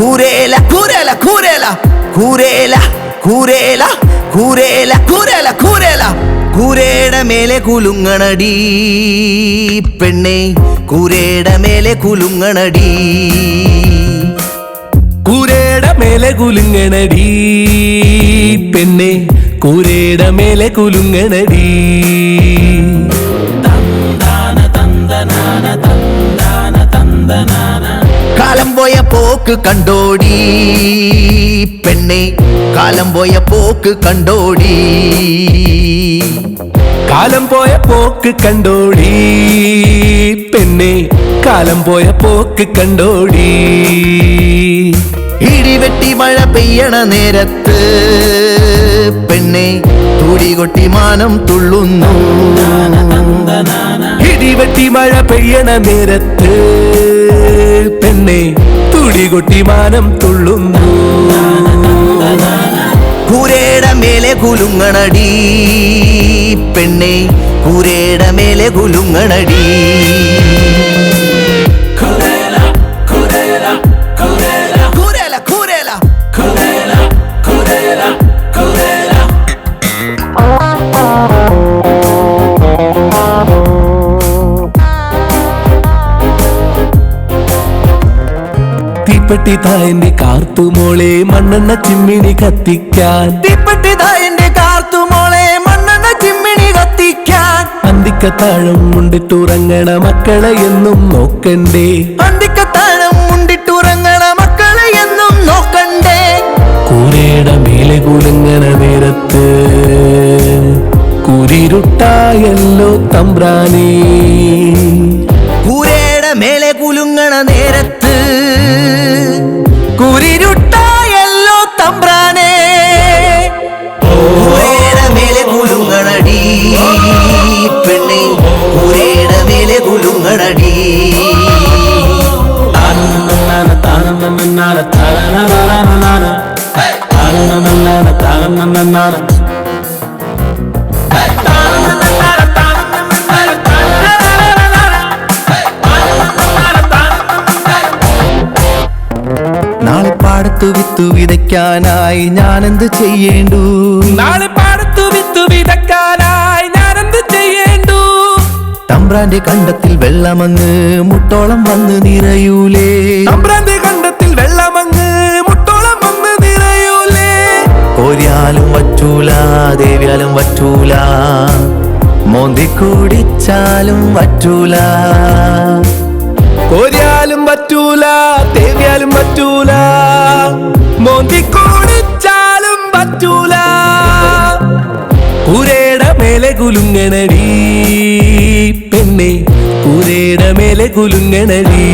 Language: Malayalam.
കൂരേല കൂരേല കൂരേല കൂരേല കൂരേല കൂരേല കൂരേല കൂരേല കൂരയുടെ മേലെ കുലുങ്ങണടി പെണ്ണെ കൂരയുടെ മേലെ കുലുങ്ങണടി കൂരയുടെ മേലെ കുലുങ്ങണടി പെണ്ണെ കൂരയുടെ മേലെ കുലുങ്ങണടി കാലം പോയ പോക്ക് കണ്ടോടി പെണ്ണെ കാലം പോയ പോക്ക് കണ്ടോടി കാലം പോയ പോക്ക് കണ്ടോടി പെണ്ണെ കാലം പോയ പോക്ക് കണ്ടോടി ഇടിവെട്ടി മഴ പെയ്യണ നേരത്ത് പെണ്ണെ തുടികൊട്ടി മാനം തുള്ളുന്നു ഇടിവെട്ടി മഴ പെയ്യണ നേരത്ത് പെണ്ണെ തുടികൊട്ടി മാനം തുള്ളുന്നു കൂരയുടെ മേലെ കുലുങ്ങണടി പെണ്ണെ കൂരയുടെ മേലെ കുലുങ്ങണടി തീപ്പെട്ടി തായന്റെ കാർത്തുമോളെ മണ്ണെണ്ണ ചിമ്മിണി കത്തിക്കാൻ തീപ്പെട്ടി തായന്റെ കാർത്തുമോളെ മണ്ണെണ്ണ ചിമ്മിണി കത്തിക്കാൻ അന്തിക്കത്താഴം മുണ്ടിട്ടുറങ്ങണ മക്കളെ എന്നും നോക്കണ്ടേ അന്തിക്കത്താഴം മുണ്ടിട്ടുറങ്ങണ മക്കളെ എന്നും നോക്കണ്ടേ കൂരയുടെ മേലെ കുലുങ്ങണ നേരത്ത് കുരിരുട്ടായല്ലോ തമ്പ്രാനേ കൂരയുടെ മേലെ കുലുങ്ങണ നേരത്ത് കുരിരുട്ടായല്ലോ തമ്പ്രാനേ കൂരയുടെ മേലെ കുലുങ്ങണടി പെണ്ണെ കൂരയുടെ മേലെ കുലുങ്ങണടി നാളെ പാടത്തു വിത്തു വിതയ്ക്കാനായി ഞാനെന്ത് ചെയ്യേണ്ടു നാളെ പാടത്തു വിത്തു വിതയ്ക്കാനായി ഞാനെന്ത് ചെയ്യേണ്ടു തമ്പ്രാന്റെ കണ്ടത്തിൽ വെള്ളമങ്ങ് മുട്ടോളം വന്ന് നിറയൂലേ തമ്പ്രാന്റെ കണ്ടത്തിൽ വെള്ളമങ്ങ് മുട്ടോളം വന്ന് നിറയൂലേ കോരിയാലും വറ്റൂല ദേവിയാലും വറ്റൂല മോന്തി കുടിച്ചാലും വറ്റൂല കോരിയാലും പറ്റൂല തേവിയാലും പറ്റൂല മോന്തി കുടിച്ചാലും പറ്റൂല കൂരയുടെ മേലെ കുലുങ്ങണടി പെണ്ണെ കൂരയുടെ മേലെ കുലുങ്ങണടി